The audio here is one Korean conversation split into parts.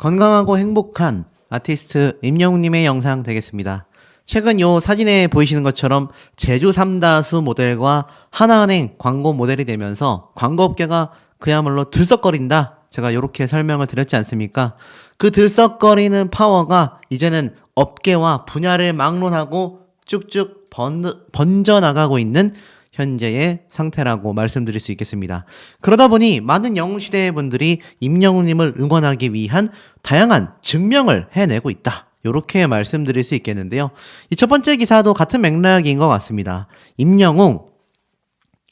건강하고 행복한 아티스트 임영웅님의 영상 되겠습니다. 최근 요 사진에 보이시는 것처럼 제주 삼다수 모델과 하나은행 광고 모델이 되면서 광고업계가 그야말로 들썩거린다. 제가 이렇게 설명을 드렸지 않습니까? 그 들썩거리는 파워가 이제는 업계와 분야를 막론하고 쭉쭉 번져나가고 있는 현재의 상태라고 말씀드릴 수 있겠습니다. 그러다 보니 많은 영웅시대 분들이 임영웅님을 응원하기 위한 다양한 증명을 해내고 있다. 이렇게 말씀드릴 수 있겠는데요. 이 첫 번째 기사도 같은 맥락인 것 같습니다. 임영웅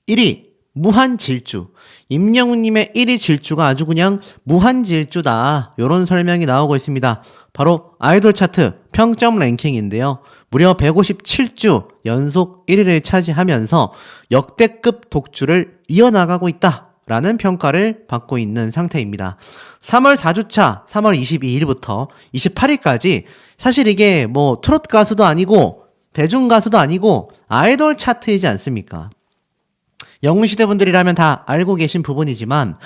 1위 무한질주. 임영웅님의 1위 질주가 아주 그냥 무한질주다. 이런 설명이 나오고 있습니다. 바로 아이돌 차트 평점 랭킹인데요. 무려 157주 연속 1위를 차지하면서 역대급 독주를 이어나가고 있다라는 평가를 받고 있는 상태입니다. 3월 4주차 3월 22일부터 28일까지 사실 이게 뭐 트로트 가수도 아니고 대중 가수도 아니고 아이돌 차트이지 않습니까? 영웅시대 분들이라면 다 알고 계신 부분이지만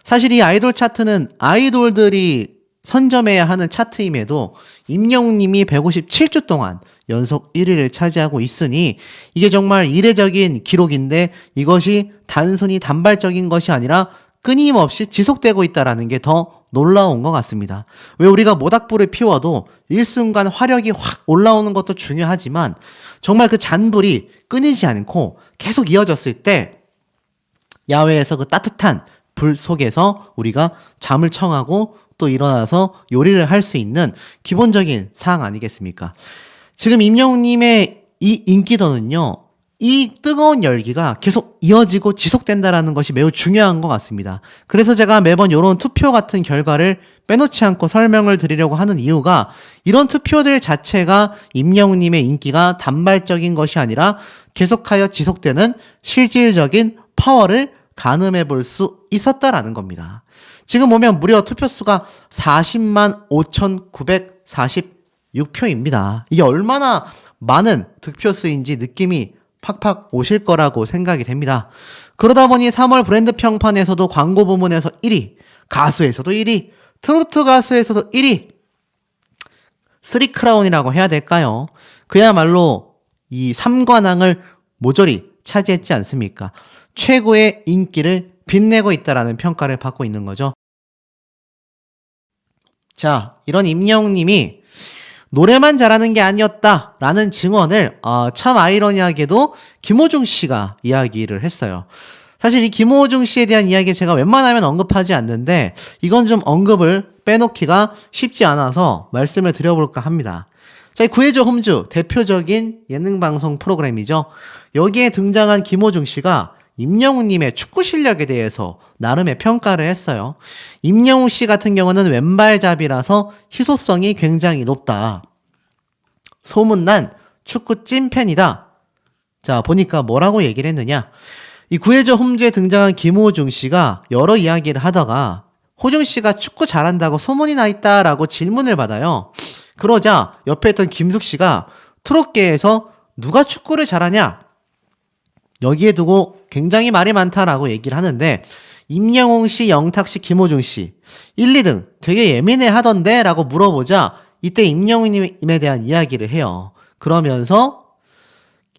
사실 이 아이돌 차트는 아이돌들이 선점해야 하는 차트임에도 임영웅님이 157주 동안 연속 1위를 차지하고 있으니 이게 정말 이례적인 기록인데 이것이 단순히 단발적인 것이 아니라 끊임없이 지속되고 있다는 게 더 놀라운 것 같습니다. 왜 우리가 모닥불을 피워도 일순간 화력이 확 올라오는 것도 중요하지만 정말 그 잔불이 끊이지 않고 계속 이어졌을 때 야외에서 그 따뜻한 불 속에서 우리가 잠을 청하고 또 일어나서 요리를 할 수 있는 기본적인 사항 아니겠습니까? 지금 임영웅님의 이 인기도는요, 이 뜨거운 열기가 계속 이어지고 지속된다는 것이 매우 중요한 것 같습니다. 그래서 제가 매번 이런 투표 같은 결과를 빼놓지 않고 설명을 드리려고 하는 이유가 이런 투표들 자체가 임영웅님의 인기가 단발적인 것이 아니라 계속하여 지속되는 실질적인 파워를 가늠해 볼 수 있었다라는 겁니다. 지금 보면 무려 투표수가 40만 5,946표입니다. 이게 얼마나 많은 득표수인지 느낌이 팍팍 오실 거라고 생각이 됩니다. 그러다 보니 3월 브랜드 평판에서도 광고 부문에서 1위, 가수에서도 1위, 트로트 가수에서도 1위, 3크라운이라고 해야 될까요? 그야말로 이 3관왕을 모조리 차지했지 않습니까? 최고의 인기를 빛내고 있다라는 평가를 받고 있는 거죠. 자, 이런 임영웅님이 노래만 잘하는 게 아니었다라는 증언을 참 아이러니하게도 김호중 씨가 이야기를 했어요. 사실 이 김호중 씨에 대한 이야기 제가 웬만하면 언급하지 않는데 이건 좀 언급을 빼놓기가 쉽지 않아서 말씀을 드려볼까 합니다. 자, 이 구해줘 홈즈 대표적인 예능방송 프로그램이죠. 여기에 등장한 김호중 씨가 임영웅님의 축구 실력에 대해서 나름의 평가를 했어요. 임영웅 씨 같은 경우는 왼발잡이라서 희소성이 굉장히 높다. 소문난 축구 찐팬이다. 자, 보니까 뭐라고 얘기를 했느냐. 이 구해줘 홈즈에 등장한 김호중 씨가 여러 이야기를 하다가 호중 씨가 축구 잘한다고 소문이 나 있다라고 질문을 받아요. 그러자 옆에 있던 김숙 씨가 트롯계에서 누가 축구를 잘하냐? 여기에 두고 굉장히 말이 많다라고 얘기를 하는데 임영웅 씨, 영탁 씨, 김호중 씨 1, 2등 되게 예민해 하던데 라고 물어보자 이때 임영웅님에 대한 이야기를 해요. 그러면서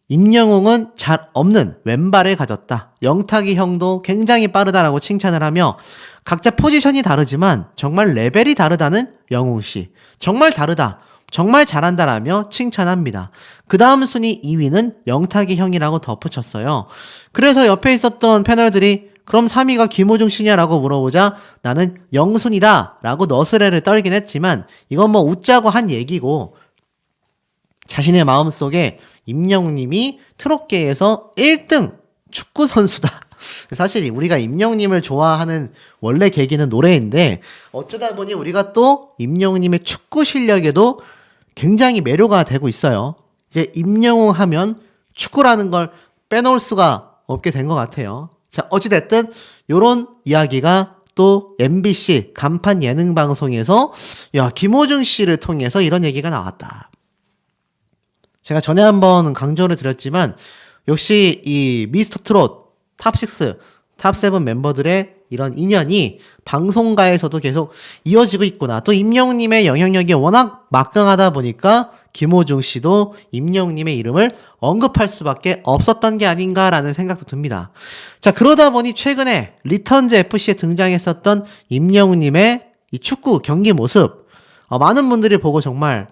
임영웅은 잘 없는 왼발을 가졌다. 영탁이 형도 굉장히 빠르다라고 칭찬을 하며 각자 포지션이 다르지만 정말 레벨이 다르다는 영웅 씨. 정말 다르다. 정말 잘한다라며 칭찬합니다. 그 다음 순위 2위는 영탁이 형이라고 덧붙였어요. 그래서 옆에 있었던 패널들이 그럼 3위가 김호중 씨냐라고 물어보자 나는 영순이다 라고 너스레를 떨긴 했지만 이건 뭐 웃자고 한 얘기고 자신의 마음속에 임영웅님이 트롯계에서 1등 축구 선수다. 사실 우리가 임영웅님을 좋아하는 원래 계기는 노래인데 어쩌다 보니 우리가 또 임영웅님의 축구 실력에도 굉장히 매료가 되고 있어요. 이제 임영웅 하면 축구라는 걸 빼놓을 수가 없게 된 것 같아요. 자, 어찌됐든 요런 이야기가 또 MBC 간판 예능 방송에서 김호중 씨를 통해서 이런 얘기가 나왔다. 제가 전에 한번 강조를 드렸지만 역시 이 미스터 트롯 탑6 탑7 멤버들의 이런 인연이 방송가에서도 계속 이어지고 있구나. 또 임영웅님의 영향력이 워낙 막강하다 보니까 김호중 씨도 임영웅님의 이름을 언급할 수밖에 없었던 게 아닌가라는 생각도 듭니다. 자, 그러다 보니 최근에 리턴즈 FC에 등장했었던 임영웅님의 이 축구 경기 모습, 많은 분들이 보고 정말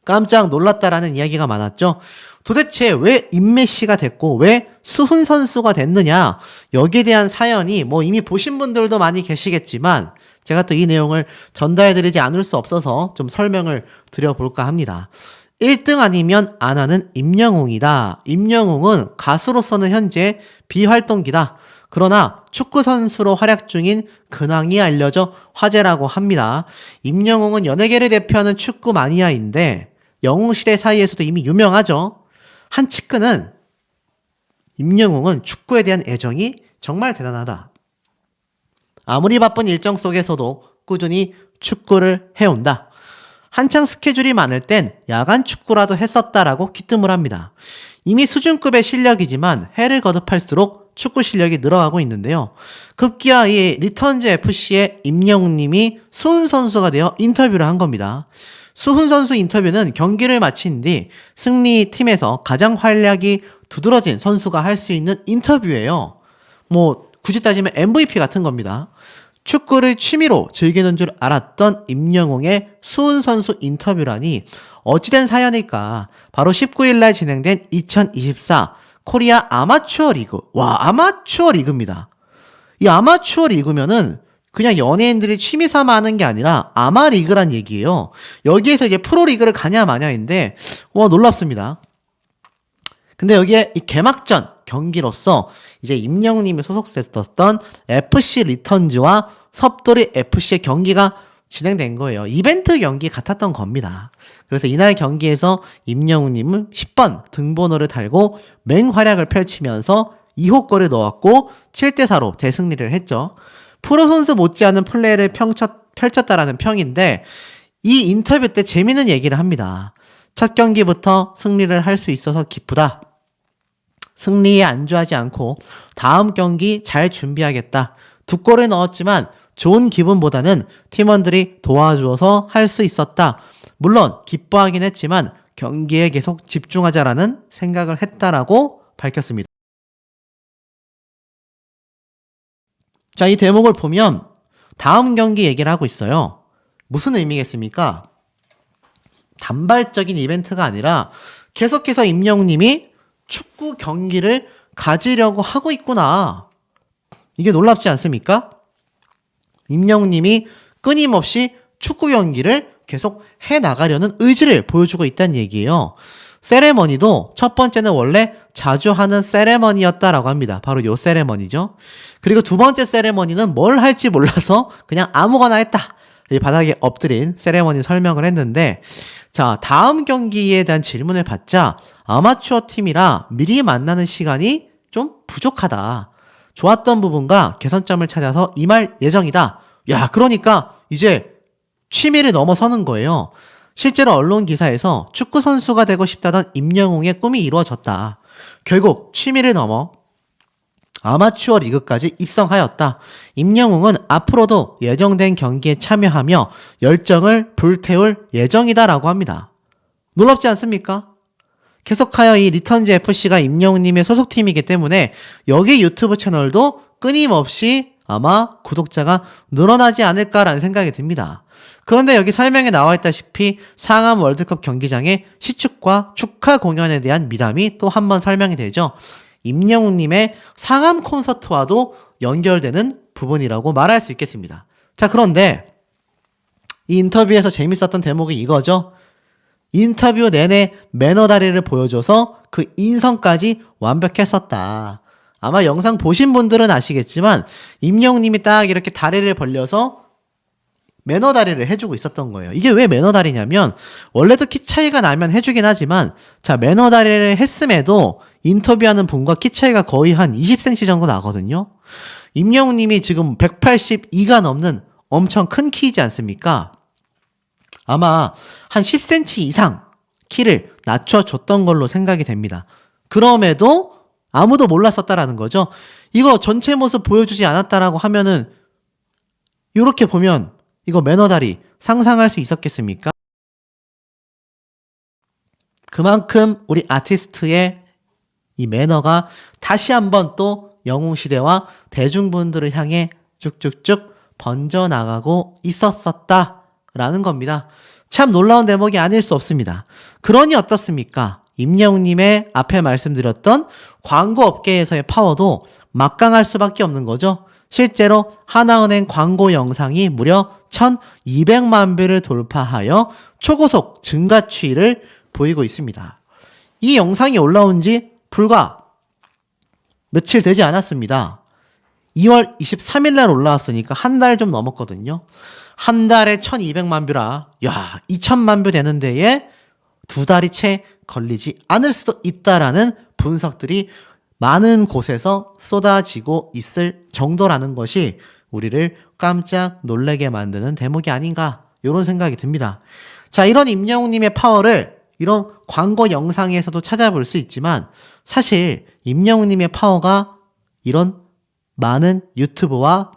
깜짝 놀랐다라는 이야기가 많았죠. 도대체 왜 임메시가 됐고 왜 수훈 선수가 됐느냐, 여기에 대한 사연이 뭐 이미 보신 분들도 많이 계시겠지만 제가 또 이 내용을 전달해드리지 않을 수 없어서 좀 설명을 드려볼까 합니다. 1등 아니면 안 하는 임영웅이다. 임영웅은 가수로서는 현재 비활동기다. 그러나 축구 선수로 활약 중인 근황이 알려져 화제라고 합니다. 임영웅은 연예계를 대표하는 축구 마니아인데 영웅시대 사이에서도 이미 유명하죠. 한 측근은 임영웅은 축구에 대한 애정이 정말 대단하다. 아무리 바쁜 일정 속에서도 꾸준히 축구를 해온다. 한창 스케줄이 많을 땐 야간 축구라도 했었다라고 귀뜸을 합니다. 이미 수준급의 실력이지만 해를 거듭할수록 축구 실력이 늘어가고 있는데요. 급기야 이 리턴즈 FC의 임영웅님이 수훈 선수가 되어 인터뷰를 한 겁니다. 수훈 선수 인터뷰는 경기를 마친 뒤 승리팀에서 가장 활약이 두드러진 선수가 할 수 있는 인터뷰예요. 뭐 굳이 따지면 MVP 같은 겁니다. 축구를 취미로 즐기는 줄 알았던 임영웅의 수훈 선수 인터뷰라니 어찌된 사연일까. 바로 19일 날 진행된 2024 코리아 아마추어 리그. 와, 아마추어 리그입니다. 이 아마추어 리그면은 그냥 연예인들이 취미 삼아 하는 게 아니라 아마리그란 얘기예요. 여기에서 이제 프로리그를 가냐 마냐인데 와, 놀랍습니다. 근데 여기에 이 개막전 경기로서 이제 임영웅님이 소속됐었던 FC 리턴즈와 섭돌이 FC의 경기가 진행된 거예요. 이벤트 경기 같았던 겁니다. 그래서 이날 경기에서 임영웅님은 10번 등번호를 달고 맹활약을 펼치면서 2호골을 넣었고 7대4로 대승리를 했죠. 프로 선수 못지않은 플레이를 펼쳤다라는 평인데 이 인터뷰 때 재미있는 얘기를 합니다. 첫 경기부터 승리를 할 수 있어서 기쁘다. 승리에 안주하지 않고 다음 경기 잘 준비하겠다. 2골을 넣었지만 좋은 기분보다는 팀원들이 도와줘서 할 수 있었다. 물론 기뻐하긴 했지만 경기에 계속 집중하자라는 생각을 했다라고 밝혔습니다. 자, 이 대목을 보면 다음 경기 얘기를 하고 있어요. 무슨 의미겠습니까? 단발적인 이벤트가 아니라 계속해서 임영웅님이 축구 경기를 가지려고 하고 있구나. 이게 놀랍지 않습니까? 임영웅님이 끊임없이 축구 경기를 계속 해나가려는 의지를 보여주고 있다는 얘기예요. 세레머니도 첫 번째는 원래 자주 하는 세레머니였다라고 합니다. 바로 요 세레머니죠. 그리고 두 번째 세레머니는 뭘 할지 몰라서 그냥 아무거나 했다. 이 바닥에 엎드린 세레머니 설명을 했는데, 자, 다음 경기에 대한 질문을 받자 아마추어 팀이라 미리 만나는 시간이 좀 부족하다. 좋았던 부분과 개선점을 찾아서 임할 예정이다. 야, 그러니까 이제 취미를 넘어서는 거예요. 실제로 언론 기사에서 축구 선수가 되고 싶다던 임영웅의 꿈이 이루어졌다. 결국 취미를 넘어 아마추어 리그까지 입성하였다. 임영웅은 앞으로도 예정된 경기에 참여하며 열정을 불태울 예정이다라고 합니다. 놀랍지 않습니까? 계속하여 이 리턴즈 FC가 임영웅님의 소속팀이기 때문에 여기 유튜브 채널도 끊임없이 아마 구독자가 늘어나지 않을까라는 생각이 듭니다. 그런데 여기 설명에 나와 있다시피 상암 월드컵 경기장의 시축과 축하 공연에 대한 미담이 또 한 번 설명이 되죠. 임영웅님의 상암 콘서트와도 연결되는 부분이라고 말할 수 있겠습니다. 자, 그런데 이 인터뷰에서 재밌었던 대목이 이거죠. 인터뷰 내내 매너 다리를 보여줘서 그 인성까지 완벽했었다. 아마 영상 보신 분들은 아시겠지만 임영웅님이 딱 이렇게 다리를 벌려서 매너 다리를 해주고 있었던 거예요. 이게 왜 매너 다리냐면 원래도 키 차이가 나면 해주긴 하지만 자, 매너 다리를 했음에도 인터뷰하는 분과 키 차이가 거의 한 20cm 정도 나거든요. 임영웅님이 지금 182가 넘는 엄청 큰 키이지 않습니까? 아마 한 10cm 이상 키를 낮춰줬던 걸로 생각이 됩니다. 그럼에도 아무도 몰랐었다라는 거죠. 이거 전체 모습 보여주지 않았다라고 하면은 이렇게 보면 이거 매너다리 상상할 수 있었겠습니까? 그만큼 우리 아티스트의 이 매너가 다시 한번 또 영웅시대와 대중분들을 향해 쭉쭉쭉 번져나가고 있었었다라는 겁니다. 참 놀라운 대목이 아닐 수 없습니다. 그러니 어떻습니까? 임영웅님의 앞에 말씀드렸던 광고 업계에서의 파워도 막강할 수밖에 없는 거죠. 실제로 하나은행 광고 영상이 무려 1200만 뷰를 돌파하여 초고속 증가 추이를 보이고 있습니다. 이 영상이 올라온 지 불과 며칠 되지 않았습니다. 2월 23일 날 올라왔으니까 한 달 좀 넘었거든요. 한 달에 1200만 뷰라, 야, 2000만 뷰 되는 데에 두 달이 채 걸리지 않을 수도 있다라는 분석들이 많은 곳에서 쏟아지고 있을 정도라는 것이 우리를 깜짝 놀라게 만드는 대목이 아닌가, 이런 생각이 듭니다. 자, 이런 임영웅님의 파워를 이런 광고 영상에서도 찾아볼 수 있지만 사실 임영웅님의 파워가 이런 많은 유튜브와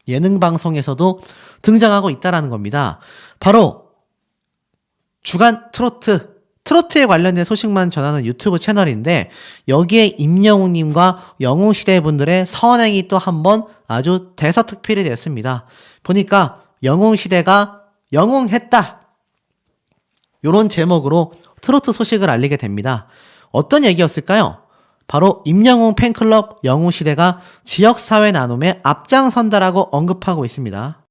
예능 방송에서도 등장하고 있다는 겁니다. 바로 주간 트로트에 관련된 소식만 전하는 유튜브 채널인데 여기에 임영웅님과 영웅시대 분들의 선행이 또 한번 아주 대서특필이 됐습니다. 보니까 영웅시대가 영웅했다, 이런 제목으로 트로트 소식을 알리게 됩니다. 어떤 얘기였을까요? 바로 임영웅 팬클럽 영웅시대가 지역사회 나눔에 앞장선다라고 언급하고 있습니다.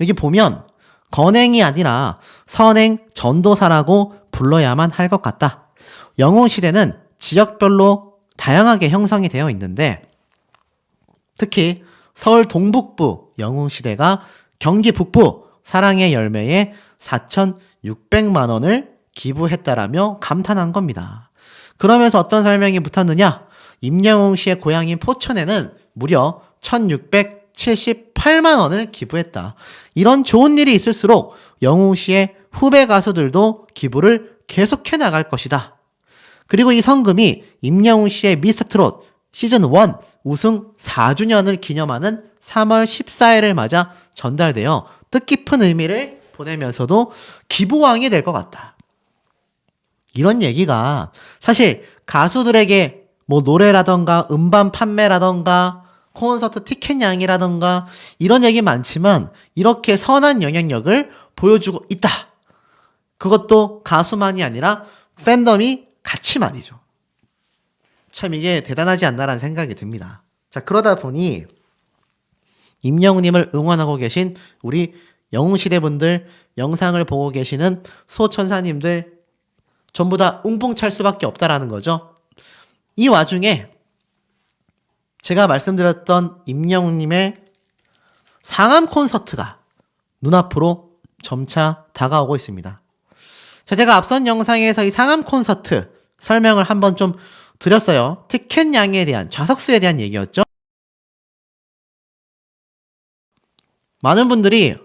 여기 보면 건행이 아니라 선행 전도사라고 불러야만 할 것 같다. 영웅시대는 지역별로 다양하게 형성이 되어 있는데 특히 서울 동북부 영웅시대가 경기 북부 사랑의 열매에 4,600만 원을 기부했다라며 감탄한 겁니다. 그러면서 어떤 설명이 붙었느냐? 임영웅 씨의 고향인 포천에는 무려 1,678만 원을 기부했다. 이런 좋은 일이 있을수록 영웅 씨의 후배 가수들도 기부를 계속해 나갈 것이다. 그리고 이 성금이 임영웅 씨의 미스터트롯 시즌1 우승 4주년을 기념하는 3월 14일을 맞아 전달되어 뜻깊은 의미를 보내면서도 기부왕이 될 것 같다. 이런 얘기가 사실 가수들에게 뭐 노래라던가 음반 판매라던가 콘서트 티켓 양이라던가 이런 얘기 많지만 이렇게 선한 영향력을 보여주고 있다. 그것도 가수만이 아니라 팬덤이 같이 말이죠. 참 이게 대단하지 않나라는 생각이 듭니다. 자, 그러다 보니 임영웅님을 응원하고 계신 우리 영웅시대분들, 영상을 보고 계시는 소천사님들 전부 다 웅풍 찰 수밖에 없다라는 거죠. 이 와중에 제가 말씀드렸던 임영웅님의 상암 콘서트가 눈앞으로 점차 다가오고 있습니다. 자, 제가 앞선 영상에서 이 상암 콘서트 설명을 한번 좀 드렸어요. 티켓 양에 대한, 좌석수에 대한 얘기였죠. 많은 분들이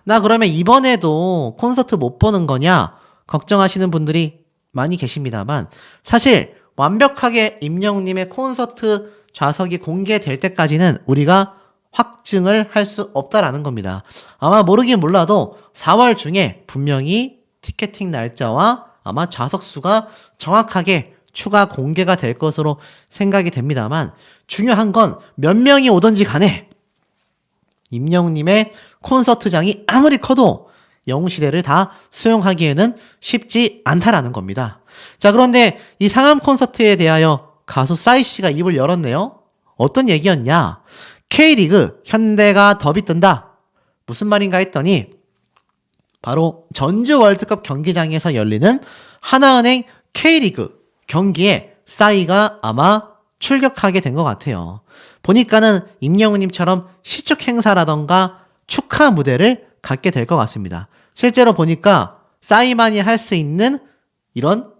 나 그러면 이번에도 콘서트 못 보는 거냐 걱정하시는 분들이 많이 계십니다만 사실 완벽하게 임영웅님의 콘서트 좌석이 공개될 때까지는 우리가 확증을 할 수 없다라는 겁니다. 아마 모르긴 몰라도 4월 중에 분명히 티켓팅 날짜와 아마 좌석수가 정확하게 추가 공개가 될 것으로 생각이 됩니다만 중요한 건 몇 명이 오든지 간에 임영웅님의 콘서트장이 아무리 커도 영웅시대를 다 수용하기에는 쉽지 않다라는 겁니다. 자, 그런데 이 상암 콘서트에 대하여 가수 싸이씨가 입을 열었네요. 어떤 얘기였냐? K리그 현대가 더비 뜬다. 무슨 말인가 했더니 바로 전주 월드컵 경기장에서 열리는 하나은행 K리그 경기에 싸이가 아마 출격하게 된 것 같아요. 보니까는 임영웅님처럼 시축 행사라던가 축하 무대를 갖게 될 것 같습니다. 실제로 보니까 싸이만이 할 수 있는 이런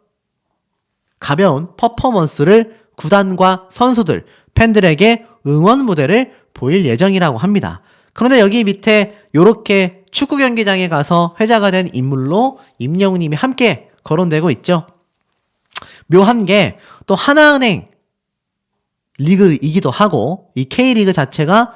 가벼운 퍼포먼스를 구단과 선수들, 팬들에게 응원 무대를 보일 예정이라고 합니다. 그런데 여기 밑에 이렇게 축구 경기장에 가서 회자가 된 인물로 임영웅님이 함께 거론되고 있죠. 묘한 게 또 하나은행 리그이기도 하고 이 K리그 자체가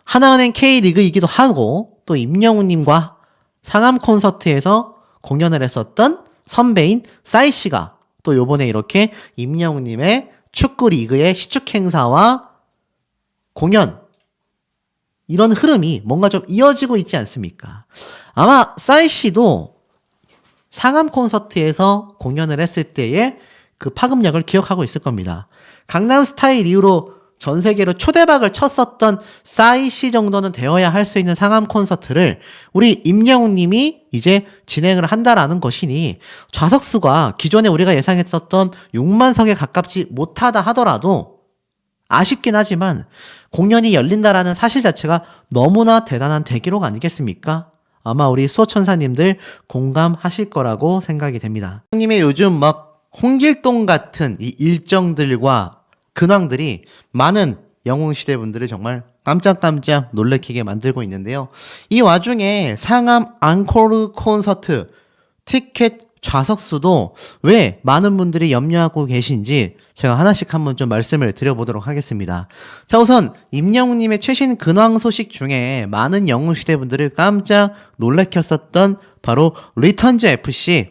하나은행 K리그이기도 하고 또 임영웅님과 상암 콘서트에서 공연을 했었던 선배인 싸이씨가 또 요번에 이렇게 임영웅님의 축구 리그의 시축 행사와 공연 이런 흐름이 뭔가 좀 이어지고 있지 않습니까? 아마 싸이씨도 상암 콘서트에서 공연을 했을 때의 그 파급력을 기억하고 있을 겁니다. 강남스타일 이후로 전 세계로 초대박을 쳤었던 싸이씨 정도는 되어야 할 수 있는 상암 콘서트를 우리 임영웅님이 이제 진행을 한다라는 것이니 좌석수가 기존에 우리가 예상했었던 6만 석에 가깝지 못하다 하더라도 아쉽긴 하지만 공연이 열린다라는 사실 자체가 너무나 대단한 대기록 아니겠습니까? 아마 우리 수호천사님들 공감하실 거라고 생각이 됩니다. 형님의 요즘 막 홍길동 같은 이 일정들과 근황들이 많은 영웅시대 분들을 정말 깜짝깜짝 놀래키게 만들고 있는데요. 이 와중에 상암 앙코르 콘서트 티켓 좌석수도 왜 많은 분들이 염려하고 계신지 제가 하나씩 한번 좀 말씀을 드려보도록 하겠습니다. 자, 우선 임영웅님의 최신 근황 소식 중에 많은 영웅시대 분들을 깜짝 놀래켰었던 바로 리턴즈 FC.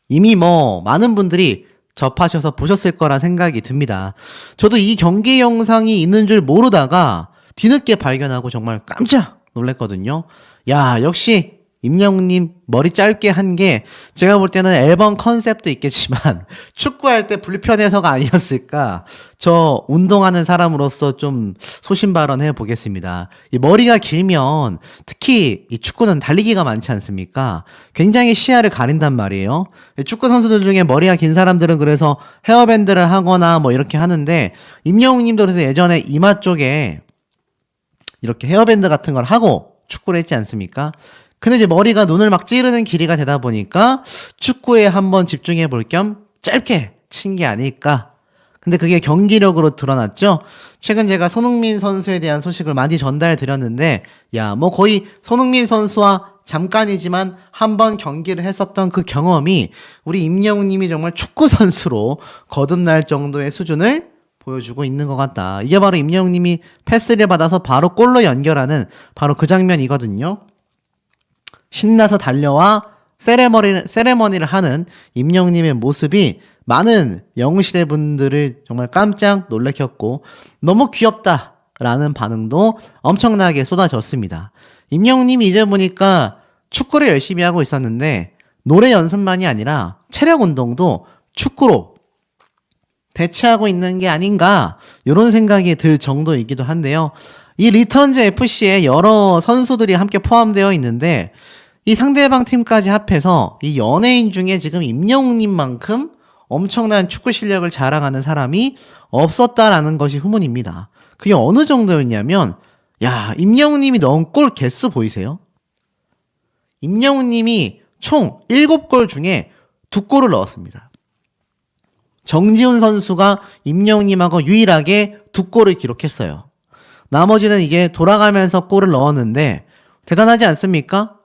이미 많은 분들이 접하셔서 보셨을 거라 생각이 듭니다. 저도 이 경기 영상이 있는 줄 모르다가 뒤늦게 발견하고 정말 깜짝 놀랐거든요. 야, 역시 임영웅님 머리 짧게 한 게 제가 볼 때는 앨범 컨셉도 있겠지만 축구할 때 불편해서가 아니었을까. 저 운동하는 사람으로서 좀 소신발언해 보겠습니다. 이 머리가 길면 특히 이 축구는 달리기가 많지 않습니까? 굉장히 시야를 가린단 말이에요. 축구 선수들 중에 머리가 긴 사람들은 그래서 헤어밴드를 하거나 뭐 이렇게 하는데 임영웅님도 그래서 예전에 이마 쪽에 이렇게 헤어밴드 같은 걸 하고 축구를 했지 않습니까? 근데 이제 머리가 눈을 막 찌르는 길이가 되다 보니까 축구에 한번 집중해 볼 겸 짧게 친 게 아닐까. 근데 그게 경기력으로 드러났죠. 최근 제가 손흥민 선수에 대한 소식을 많이 전달 드렸는데 야, 뭐 거의 손흥민 선수와 잠깐이지만 한번 경기를 했었던 그 경험이 우리 임영웅님이 정말 축구 선수로 거듭날 정도의 수준을 보여주고 있는 것 같다. 이게 바로 임영웅님이 패스를 받아서 바로 골로 연결하는 바로 그 장면이거든요. 신나서 달려와 세레머니를 하는 임영웅님의 모습이 많은 영웅시대 분들을 정말 깜짝 놀래켰고 너무 귀엽다라는 반응도 엄청나게 쏟아졌습니다. 임영웅님이 이제 보니까 축구를 열심히 하고 있었는데 노래 연습만이 아니라 체력 운동도 축구로 대체하고 있는 게 아닌가 이런 생각이 들 정도이기도 한데요. 이 리턴즈 FC에 여러 선수들이 함께 포함되어 있는데 이 상대방 팀까지 합해서 이 연예인 중에 지금 임영웅님만큼 엄청난 축구 실력을 자랑하는 사람이 없었다라는 것이 후문입니다. 그게 어느 정도였냐면 야, 임영웅님이 넣은 골 개수 보이세요? 임영웅님이 총 7골 중에 2골을 넣었습니다. 정지훈 선수가 임영웅님하고 유일하게 2골을 기록했어요. 나머지는 이게 돌아가면서 골을 넣었는데 대단하지 않습니까?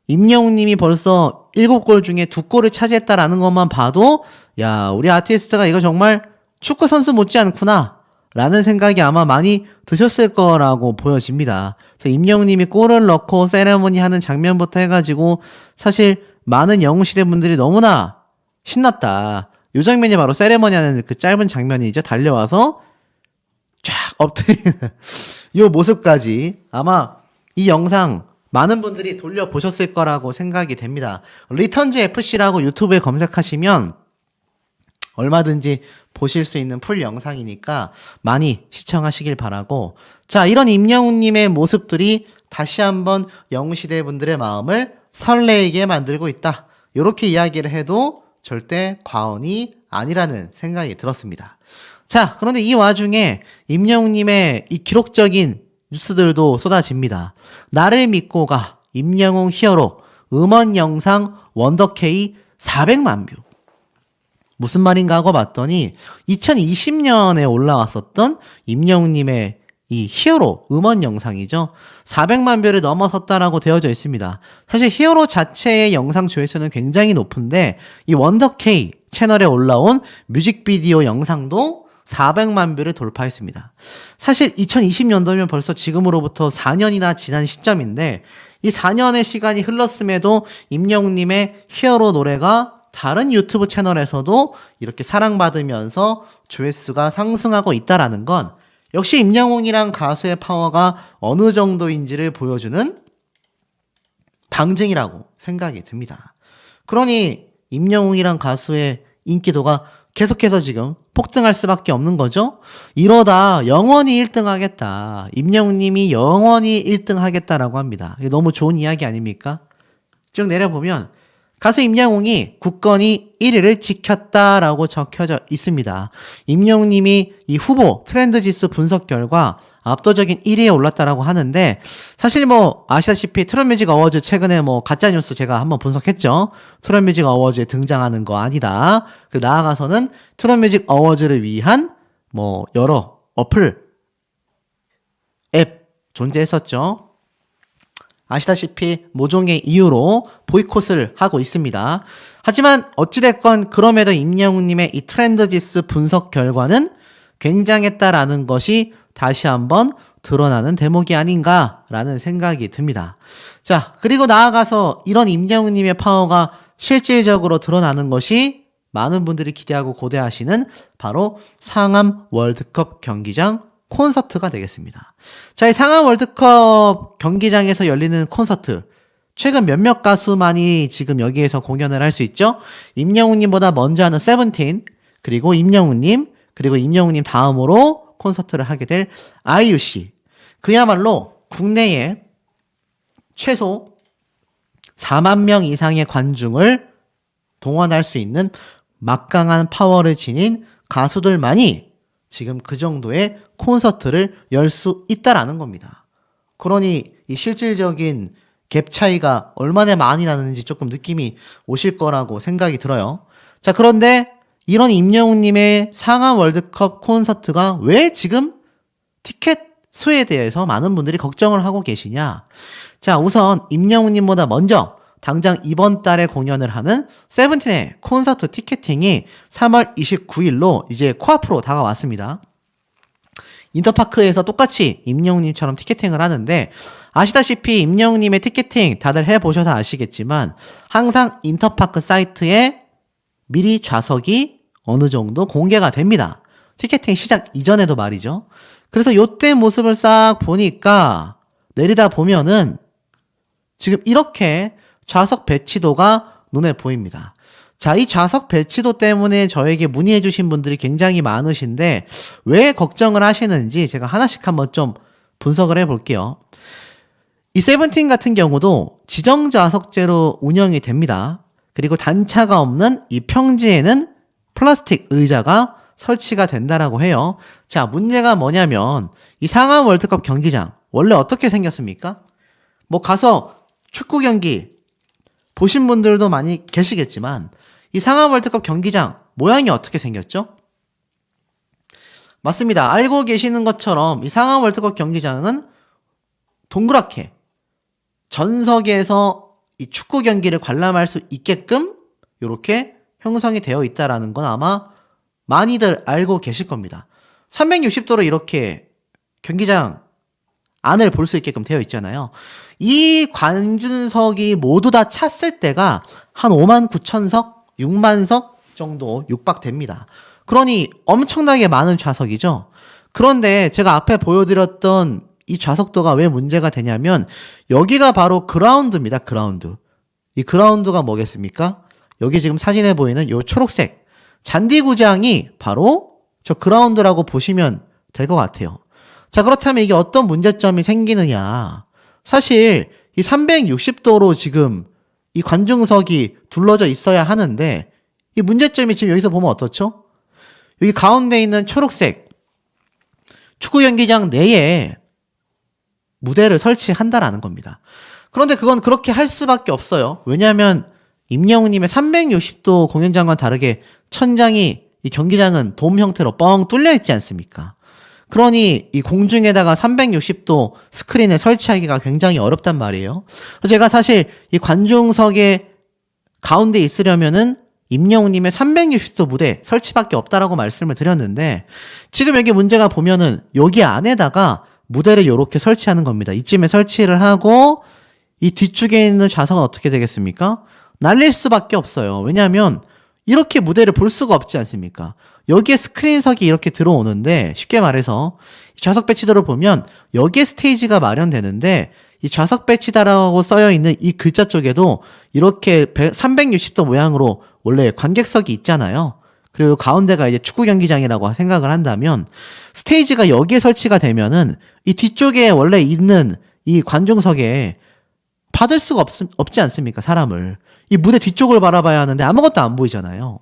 임영웅님이 벌써 7골 중에 2골을 차지했다라는 것만 봐도 야, 우리 아티스트가 이거 정말 축구 선수 못지 않구나 라는 생각이 아마 많이 드셨을 거라고 보여집니다. 그래서 임영웅님이 골을 넣고 세레머니 하는 장면부터 해가지고 사실 많은 영웅시대 분들이 너무나 신났다. 이 장면이 바로 세레머니 하는 그 짧은 장면이죠. 달려와서 쫙 엎드리는 이 모습까지 아마 이 영상 많은 분들이 돌려보셨을 거라고 생각이 됩니다. 리턴즈 FC라고 유튜브에 검색하시면 얼마든지 보실 수 있는 풀 영상이니까 많이 시청하시길 바라고 자, 이런 임영웅님의 모습들이 다시 한번 영웅시대 분들의 마음을 설레게 만들고 있다. 이렇게 이야기를 해도 절대 과언이 아니라는 생각이 들었습니다. 자, 그런데 이 와중에 임영웅님의 이 기록적인 뉴스들도 쏟아집니다. 나를 믿고 가 임영웅 히어로 음원 영상 원더케이 400만 뷰. 무슨 말인가 하고 봤더니 2020년에 올라왔었던 임영웅님의 이 히어로 음원 영상이죠. 400만 뷰를 넘어섰다라고 되어져 있습니다. 사실 히어로 자체의 영상 조회수는 굉장히 높은데 이 원더K 채널에 올라온 뮤직비디오 영상도 400만 뷰를 돌파했습니다. 사실 2020년도면 벌써 지금으로부터 4년이나 지난 시점인데 이 4년의 시간이 흘렀음에도 임영웅님의 히어로 노래가 다른 유튜브 채널에서도 이렇게 사랑받으면서 조회수가 상승하고 있다라는 건 역시 임영웅이란 가수의 파워가 어느 정도인지를 보여주는 방증이라고 생각이 듭니다. 그러니 임영웅이란 가수의 인기도가 계속해서 지금 폭등할 수밖에 없는 거죠. 이러다 영원히 1등 하겠다. 임영웅님이 영원히 1등 하겠다라고 합니다. 이게 너무 좋은 이야기 아닙니까? 쭉 내려보면 가수 임영웅이 굳건히 1위를 지켰다라고 적혀져 있습니다. 임영웅님이 이 후보 트렌드 지수 분석 결과 압도적인 1위에 올랐다라고 하는데 사실 뭐 아시다시피 트롯뮤직 어워즈 최근에 뭐 가짜뉴스 제가 한번 분석했죠. 트롯뮤직 어워즈에 등장하는 거 아니다. 그 나아가서는 트롯뮤직 어워즈를 위한 뭐 여러 어플, 앱 존재했었죠. 아시다시피 모종의 이유로 보이콧을 하고 있습니다. 하지만 어찌됐건 그럼에도 임영웅님의 이 트렌드지수 분석 결과는 굉장했다라는 것이 다시 한번 드러나는 대목이 아닌가라는 생각이 듭니다. 자, 그리고 나아가서 이런 임영웅님의 파워가 실질적으로 드러나는 것이 많은 분들이 기대하고 고대하시는 바로 상암 월드컵 경기장 콘서트가 되겠습니다. 자, 이 상암 월드컵 경기장에서 열리는 콘서트. 최근 몇몇 가수만이 지금 여기에서 공연을 할 수 있죠? 임영웅님보다 먼저 하는 세븐틴, 그리고 임영웅님, 그리고 임영웅님 다음으로 콘서트를 하게 될 아이유씨. 그야말로 국내에 최소 4만 명 이상의 관중을 동원할 수 있는 막강한 파워를 지닌 가수들만이 지금 그 정도의 콘서트를 열 수 있다라는 겁니다. 그러니 이 실질적인 갭 차이가 얼마나 많이 나는지 조금 느낌이 오실 거라고 생각이 들어요. 자, 그런데 이런 임영웅님의 상암 월드컵 콘서트가 왜 지금 티켓 수에 대해서 많은 분들이 걱정을 하고 계시냐? 자, 우선 임영웅님보다 먼저 당장 이번 달에 공연을 하는 세븐틴의 콘서트 티켓팅이 3월 29일로 이제 코앞으로 다가왔습니다. 인터파크에서 똑같이 임영웅님처럼 티켓팅을 하는데 아시다시피 임영웅님의 티켓팅 다들 해보셔서 아시겠지만 항상 인터파크 사이트에 미리 좌석이 어느 정도 공개가 됩니다. 티켓팅 시작 이전에도 말이죠. 그래서 요때 모습을 싹 보니까 내리다 보면은 지금 이렇게 좌석 배치도가 눈에 보입니다. 자, 이 좌석 배치도 때문에 저에게 문의해 주신 분들이 굉장히 많으신데 왜 걱정을 하시는지 제가 하나씩 한번 좀 분석을 해 볼게요. 이 세븐틴 같은 경우도 지정 좌석제로 운영이 됩니다. 그리고 단차가 없는 이 평지에는 플라스틱 의자가 설치가 된다라고 해요. 자, 문제가 뭐냐면 이 상암 월드컵 경기장 원래 어떻게 생겼습니까? 뭐 가서 축구 경기 보신 분들도 많이 계시겠지만 이 상암 월드컵 경기장 모양이 어떻게 생겼죠? 맞습니다. 알고 계시는 것처럼 이 상암 월드컵 경기장은 동그랗게 전석에서 이 축구 경기를 관람할 수 있게끔 이렇게 형성이 되어 있다라는 건 아마 많이들 알고 계실 겁니다. 360도로 이렇게 경기장 안을 볼 수 있게끔 되어 있잖아요. 이 관중석이 모두 다 찼을 때가 한 5만 9천 석, 6만 석 정도 육박됩니다. 그러니 엄청나게 많은 좌석이죠. 그런데 제가 앞에 보여드렸던 이 좌석도가 왜 문제가 되냐면 여기가 바로 그라운드입니다. 그라운드. 이 그라운드가 뭐겠습니까? 여기 지금 사진에 보이는 이 초록색 잔디구장이 바로 저 그라운드라고 보시면 될 것 같아요. 자, 그렇다면 이게 어떤 문제점이 생기느냐. 사실 이 360도로 지금 이 관중석이 둘러져 있어야 하는데 이 문제점이 지금 여기서 보면 어떻죠? 여기 가운데 있는 초록색 축구 경기장 내에 무대를 설치한다라는 겁니다. 그런데 그건 그렇게 할 수밖에 없어요. 왜냐하면 임영웅님의 360도 공연장과 다르게 천장이 이 경기장은 돔 형태로 뻥 뚫려 있지 않습니까? 그러니 이 공중에다가 360도 스크린을 설치하기가 굉장히 어렵단 말이에요. 제가 사실 이 관중석에 가운데 있으려면은 임영웅님의 360도 무대 설치밖에 없다라고 말씀을 드렸는데, 지금 여기 문제가 보면은 여기 안에다가 무대를 이렇게 설치하는 겁니다. 이쯤에 설치를 하고 이 뒤쪽에 있는 좌석은 어떻게 되겠습니까? 날릴 수밖에 없어요. 왜냐하면 이렇게 무대를 볼 수가 없지 않습니까? 여기에 스크린석이 이렇게 들어오는데, 쉽게 말해서 좌석 배치도를 보면 여기에 스테이지가 마련되는데, 이 좌석 배치다라고 써여 있는 이 글자 쪽에도 이렇게 360도 모양으로 원래 관객석이 있잖아요. 그리고 가운데가 이제 축구 경기장이라고 생각을 한다면, 스테이지가 여기에 설치가 되면은 이 뒤쪽에 원래 있는 이 관중석에 받을 수가 없지 않습니까? 사람을. 이 무대 뒤쪽을 바라봐야 하는데 아무것도 안 보이잖아요.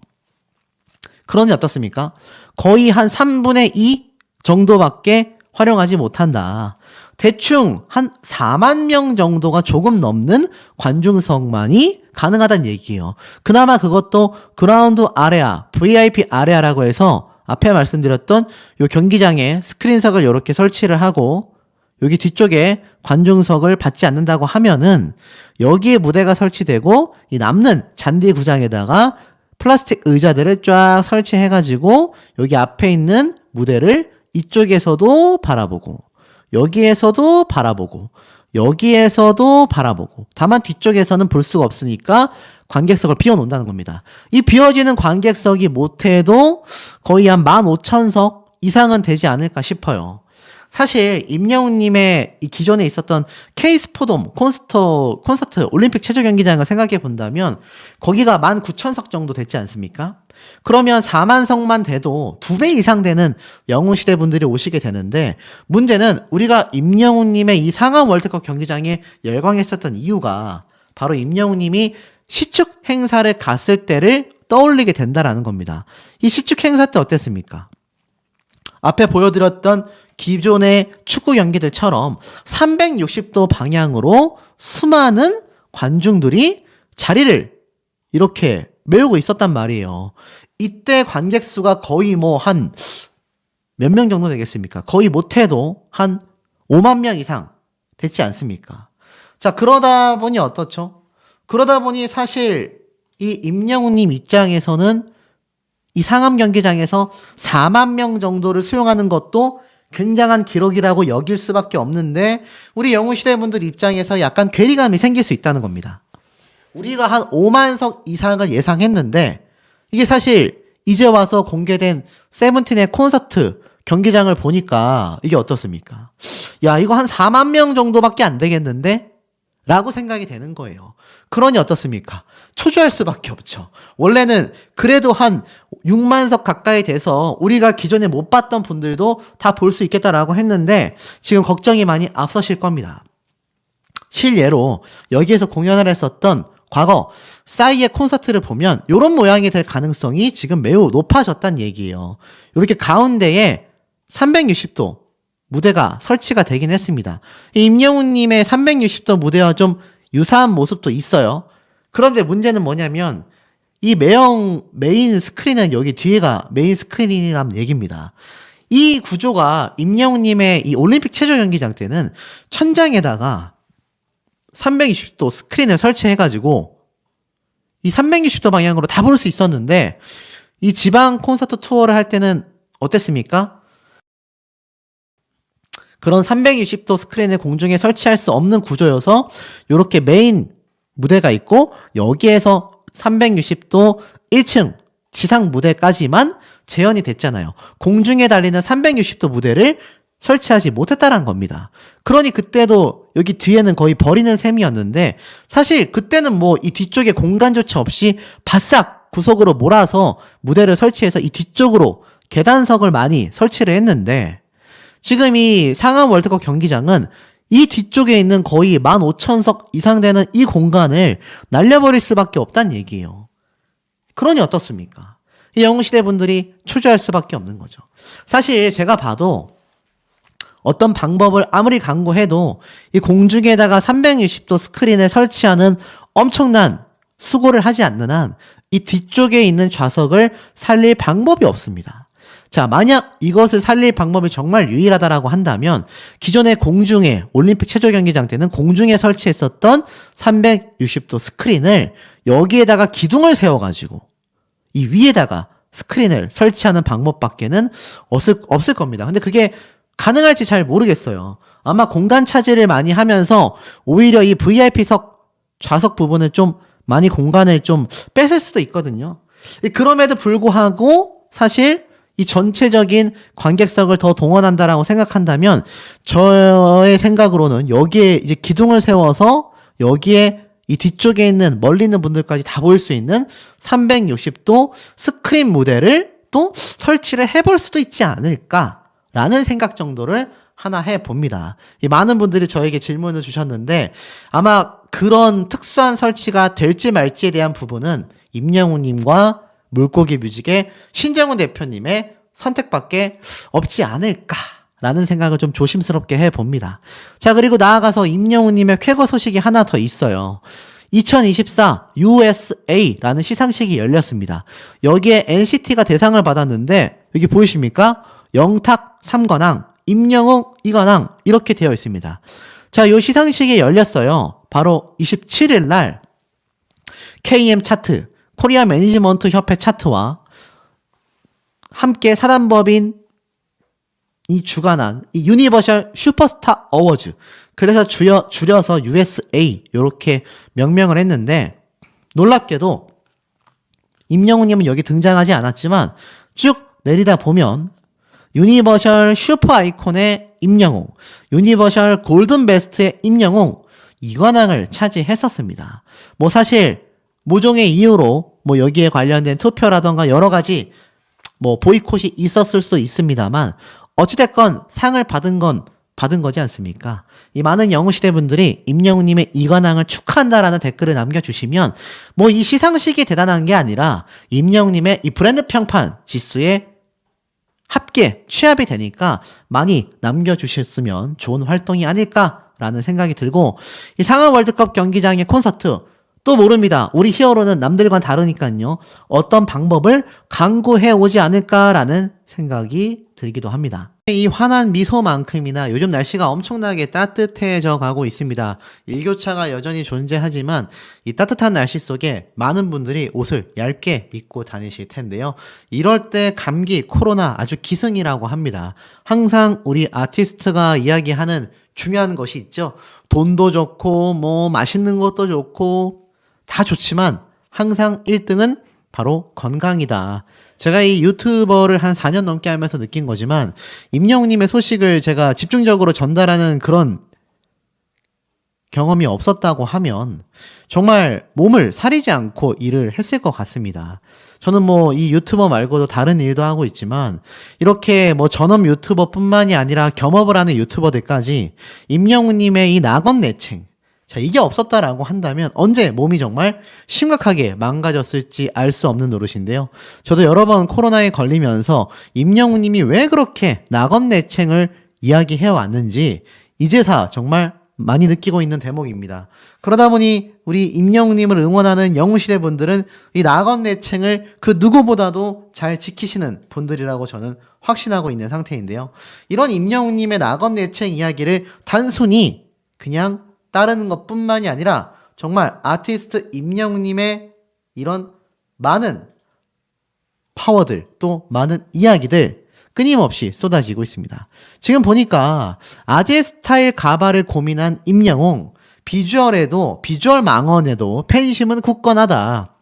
그러니 어떻습니까? 거의 한 3분의 2 정도밖에 활용하지 못한다. 대충 한 4만 명 정도가 조금 넘는 관중석만이 가능하다는 얘기예요. 그나마 그것도 그라운드 아레아, VIP 아레아라고 해서 앞에 말씀드렸던 요 경기장에 스크린석을 이렇게 설치를 하고 여기 뒤쪽에 관중석을 받지 않는다고 하면은 여기에 무대가 설치되고 이 남는 잔디 구장에다가 플라스틱 의자들을 쫙 설치해가지고 여기 앞에 있는 무대를 이쪽에서도 바라보고 여기에서도 바라보고 여기에서도 바라보고, 다만 뒤쪽에서는 볼 수가 없으니까 관객석을 비워놓는다는 겁니다. 이 비워지는 관객석이 못해도 거의 한 15,000석 이상은 되지 않을까 싶어요. 사실 임영웅님의 이 기존에 있었던 K스포돔 콘서트 올림픽 체조 경기장을 생각해 본다면 거기가 19,000석 정도 됐지 않습니까? 그러면 4만석만 돼도 2배 이상 되는 영웅시대 분들이 오시게 되는데, 문제는 우리가 임영웅님의 이 상암 월드컵 경기장에 열광했었던 이유가 바로 임영웅님이 시축 행사를 갔을 때를 떠올리게 된다라는 겁니다. 이 시축 행사 때 어땠습니까? 앞에 보여드렸던 기존의 축구 경기들처럼 360도 방향으로 수많은 관중들이 자리를 이렇게 메우고 있었단 말이에요. 이때 관객 수가 거의 뭐 한 몇 명 정도 되겠습니까? 거의 못해도 한 5만 명 이상 됐지 않습니까? 자, 그러다 보니 어떻죠? 그러다 보니 사실 이 임영웅님 입장에서는 이 상암 경기장에서 4만 명 정도를 수용하는 것도 굉장한 기록이라고 여길 수밖에 없는데, 우리 영웅시대 분들 입장에서 약간 괴리감이 생길 수 있다는 겁니다. 우리가 한 5만석 이상을 예상했는데 이게 사실 이제 와서 공개된 세븐틴의 콘서트 경기장을 보니까 이게 어떻습니까? 야, 이거 한 4만 명 정도밖에 안 되겠는데? 라고 생각이 되는 거예요. 그러니 어떻습니까? 초조할 수밖에 없죠. 원래는 그래도 한 6만석 가까이 돼서 우리가 기존에 못 봤던 분들도 다 볼 수 있겠다라고 했는데 지금 걱정이 많이 앞서실 겁니다. 실예로 여기에서 공연을 했었던 과거 싸이의 콘서트를 보면 이런 모양이 될 가능성이 지금 매우 높아졌다는 얘기예요. 이렇게 가운데에 360도 무대가 설치가 되긴 했습니다. 임영웅님의 360도 무대와 좀 유사한 모습도 있어요. 그런데 문제는 뭐냐면 이 메인 스크린은 여기 뒤에가 메인 스크린이란 얘기입니다. 이 구조가 임영웅님의 이 올림픽 체조 경기장 때는 천장에다가 360도 스크린을 설치해가지고 이 360도 방향으로 다 볼 수 있었는데, 이 지방 콘서트 투어를 할 때는 어땠습니까? 그런 360도 스크린을 공중에 설치할 수 없는 구조여서 이렇게 메인 무대가 있고 여기에서 360도 1층 지상 무대까지만 재현이 됐잖아요. 공중에 달리는 360도 무대를 설치하지 못했다는 겁니다. 그러니 그때도 여기 뒤에는 거의 버리는 셈이었는데, 사실 그때는 뭐 이 뒤쪽에 공간조차 없이 바싹 구석으로 몰아서 무대를 설치해서 이 뒤쪽으로 계단석을 많이 설치를 했는데, 지금 이 상암 월드컵 경기장은 이 뒤쪽에 있는 거의 15,000석 이상 되는 이 공간을 날려버릴 수밖에 없다는 얘기예요. 그러니 어떻습니까? 이 영웅시대 분들이 초조할 수밖에 없는 거죠. 사실 제가 봐도 어떤 방법을 아무리 강구해도 이 공중에다가 360도 스크린을 설치하는 엄청난 수고를 하지 않는 한 이 뒤쪽에 있는 좌석을 살릴 방법이 없습니다. 자, 만약 이것을 살릴 방법이 정말 유일하다라고 한다면 기존의 공중에 올림픽 체조 경기장 때는 공중에 설치했었던 360도 스크린을 여기에다가 기둥을 세워가지고 이 위에다가 스크린을 설치하는 방법밖에는 없을 겁니다. 근데 그게 가능할지 잘 모르겠어요. 아마 공간 차지를 많이 하면서 오히려 이 VIP석 좌석 부분을 좀 많이 공간을 좀 뺏을 수도 있거든요. 그럼에도 불구하고 사실 이 전체적인 관객석을 더 동원한다라고 생각한다면 저의 생각으로는 여기에 이제 기둥을 세워서 여기에 이 뒤쪽에 있는 멀리 있는 분들까지 다 보일 수 있는 360도 스크린 무대를 또 설치를 해볼 수도 있지 않을까라는 생각 정도를 하나 해봅니다. 이 많은 분들이 저에게 질문을 주셨는데 아마 그런 특수한 설치가 될지 말지에 대한 부분은 임영웅님과 물고기 뮤직의 신정훈 대표님의 선택밖에 없지 않을까라는 생각을 좀 조심스럽게 해봅니다. 자, 그리고 나아가서 임영웅님의 쾌거 소식이 하나 더 있어요. 2024 USA라는 시상식이 열렸습니다. 여기에 NCT가 대상을 받았는데 여기 보이십니까? 영탁 3관왕, 임영웅 2관왕 이렇게 되어 있습니다. 자, 이 시상식이 열렸어요. 바로 27일 날 KM 차트, 코리아 매니지먼트 협회 차트와 함께 사단법인이 주관한 이 유니버셜 슈퍼스타 어워즈, 그래서 줄여서 USA 이렇게 명명을 했는데 놀랍게도 임영웅님은 여기 등장하지 않았지만 쭉 내리다 보면 유니버셜 슈퍼 아이콘의 임영웅, 유니버셜 골든 베스트의 임영웅 이관왕을 차지했었습니다. 뭐 사실 모종의 이유로 뭐 여기에 관련된 투표라던가 여러 가지 뭐 보이콧이 있었을 수도 있습니다만 어찌됐건 상을 받은 건 받은 거지 않습니까? 이 많은 영웅시대 분들이 임영웅님의 이관왕을 축하한다라는 댓글을 남겨주시면 뭐 이 시상식이 대단한 게 아니라 임영웅님의 이 브랜드 평판 지수에 합계 취합이 되니까 많이 남겨주셨으면 좋은 활동이 아닐까라는 생각이 들고 이 상하 월드컵 경기장의 콘서트 또 모릅니다. 우리 히어로는 남들과 다르니까요. 어떤 방법을 강구해 오지 않을까라는 생각이 들기도 합니다. 이 환한 미소만큼이나 요즘 날씨가 엄청나게 따뜻해져 가고 있습니다. 일교차가 여전히 존재하지만 이 따뜻한 날씨 속에 많은 분들이 옷을 얇게 입고 다니실 텐데요. 이럴 때 감기, 코로나 아주 기승이라고 합니다. 항상 우리 아티스트가 이야기하는 중요한 것이 있죠. 돈도 좋고 뭐 맛있는 것도 좋고 다 좋지만 항상 1등은 바로 건강이다. 제가 이 유튜버를 한 4년 넘게 하면서 느낀 거지만 임영웅님의 소식을 제가 집중적으로 전달하는 그런 경험이 없었다고 하면 정말 몸을 사리지 않고 일을 했을 것 같습니다. 저는 뭐 이 유튜버 말고도 다른 일도 하고 있지만 이렇게 뭐 전업 유튜버뿐만이 아니라 겸업을 하는 유튜버들까지 임영웅님의 이 낙원내칭, 자, 이게 없었다라고 한다면 언제 몸이 정말 심각하게 망가졌을지 알 수 없는 노릇인데요. 저도 여러 번 코로나에 걸리면서 임영웅님이 왜 그렇게 낙원내칭을 이야기해 왔는지 이제서 정말 많이 느끼고 있는 대목입니다. 그러다 보니 우리 임영웅님을 응원하는 영웅시대 분들은 이 낙원내칭을 그 누구보다도 잘 지키시는 분들이라고 저는 확신하고 있는 상태인데요. 이런 임영웅님의 낙원내칭 이야기를 단순히 그냥 따르는 것뿐만이 아니라 정말 아티스트 임영웅님의 이런 많은 파워들 또 많은 이야기들 끊임없이 쏟아지고 있습니다. 지금 보니까 아재 스타일 가발을 고민한 임영웅, 비주얼 망언에도 팬심은 굳건하다.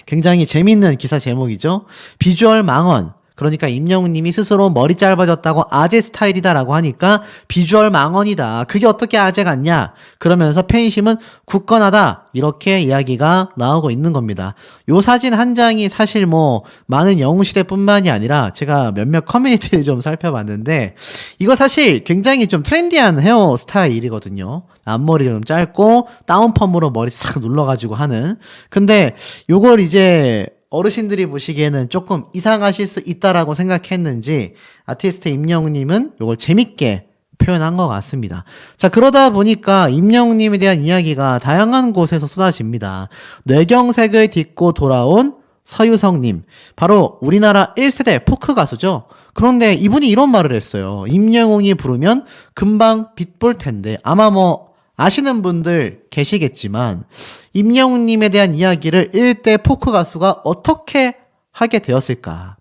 굉장히 재밌는 기사 제목이죠. 비주얼 망언. 그러니까 임영웅님이 스스로 머리 짧아졌다고 아재 스타일이다라고 하니까 비주얼 망언이다. 그게 어떻게 아재 같냐? 그러면서 팬심은 굳건하다. 이렇게 이야기가 나오고 있는 겁니다. 요 사진 한 장이 사실 뭐 많은 영웅시대뿐만이 아니라 제가 몇몇 커뮤니티를 좀 살펴봤는데 이거 사실 굉장히 좀 트렌디한 헤어 스타일이거든요. 앞머리 좀 짧고 다운펌으로 머리 싹 눌러가지고 하는. 근데 요걸 이제 어르신들이 보시기에는 조금 이상하실 수 있다라고 생각했는지 아티스트 임영웅님은 이걸 재밌게 표현한 것 같습니다. 자, 그러다 보니까 임영웅님에 대한 이야기가 다양한 곳에서 쏟아집니다. 뇌경색을 딛고 돌아온 서유성님, 바로 우리나라 1세대 포크 가수죠. 그런데 이분이 이런 말을 했어요. 임영웅이 부르면 금방 빛볼 텐데, 아마 뭐 아시는 분들 계시겠지만 임영웅님에 대한 이야기를 1대 포크 가수가 어떻게 하게 되었을까?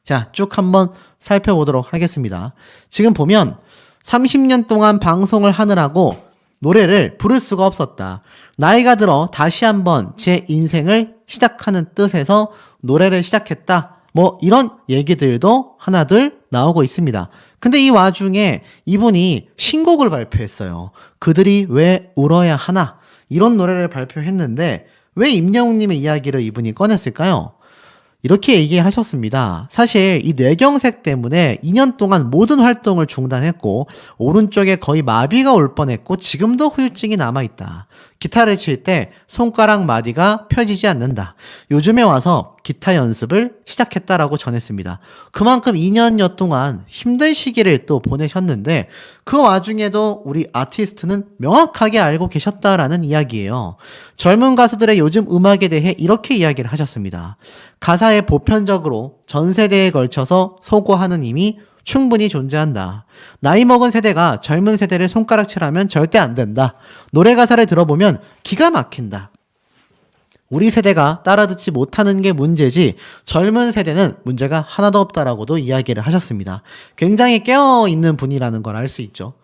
자, 쭉 한번 살펴보도록 하겠습니다. 지금 보면 30년 동안 방송을 하느라고 노래를 부를 수가 없었다. 나이가 들어 다시 한번 제 인생을 시작하는 뜻에서 노래를 시작했다. 뭐 이런 얘기들도 하나둘 나오고 있습니다. 근데 이 와중에 이분이 신곡을 발표했어요. 그들이 왜 울어야 하나? 이런 노래를 발표했는데 왜 임영웅님의 이야기를 이분이 꺼냈을까요? 이렇게 얘기하셨습니다. 사실 이 뇌경색 때문에 2년 동안 모든 활동을 중단했고 오른쪽에 거의 마비가 올 뻔했고 지금도 후유증이 남아있다. 기타를 칠 때 손가락 마디가 펴지지 않는다. 요즘에 와서 기타 연습을 시작했다라고 전했습니다. 그만큼 2년여 동안 힘든 시기를 또 보내셨는데 그 와중에도 우리 아티스트는 명확하게 알고 계셨다라는 이야기예요. 젊은 가수들의 요즘 음악에 대해 이렇게 이야기를 하셨습니다. 가사에 보편적으로 전 세대에 걸쳐서 소고하는 힘이 충분히 존재한다. 나이 먹은 세대가 젊은 세대를 손가락질하면 절대 안 된다. 노래 가사를 들어보면 기가 막힌다. 우리 세대가 따라듣지 못하는 게 문제지 젊은 세대는 문제가 하나도 없다라고도 이야기를 하셨습니다. 굉장히 깨어있는 분이라는 걸 알 수 있죠.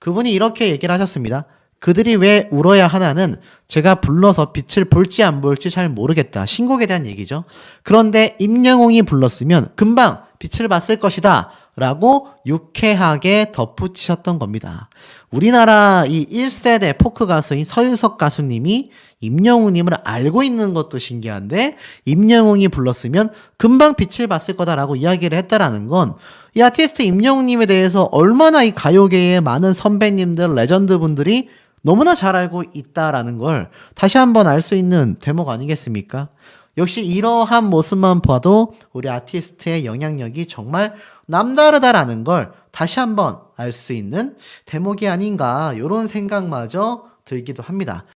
그분이 이렇게 얘기를 하셨습니다. 그들이 왜 울어야 하나는 제가 불러서 빛을 볼지 안 볼지 잘 모르겠다. 신곡에 대한 얘기죠. 그런데 임영웅이 불렀으면 금방 빛을 봤을 것이다. 라고 유쾌하게 덧붙이셨던 겁니다. 우리나라 이 1세대 포크 가수인 서유석 가수님이 임영웅님을 알고 있는 것도 신기한데 임영웅이 불렀으면 금방 빛을 봤을 거다라고 이야기를 했다라는 건 이 아티스트 임영웅님에 대해서 얼마나 이 가요계의 많은 선배님들, 레전드분들이 너무나 잘 알고 있다라는 걸 다시 한번 알 수 있는 대목 아니겠습니까? 역시 이러한 모습만 봐도 우리 아티스트의 영향력이 정말 남다르다라는 걸 다시 한번 알 수 있는 대목이 아닌가 이런 생각마저 들기도 합니다.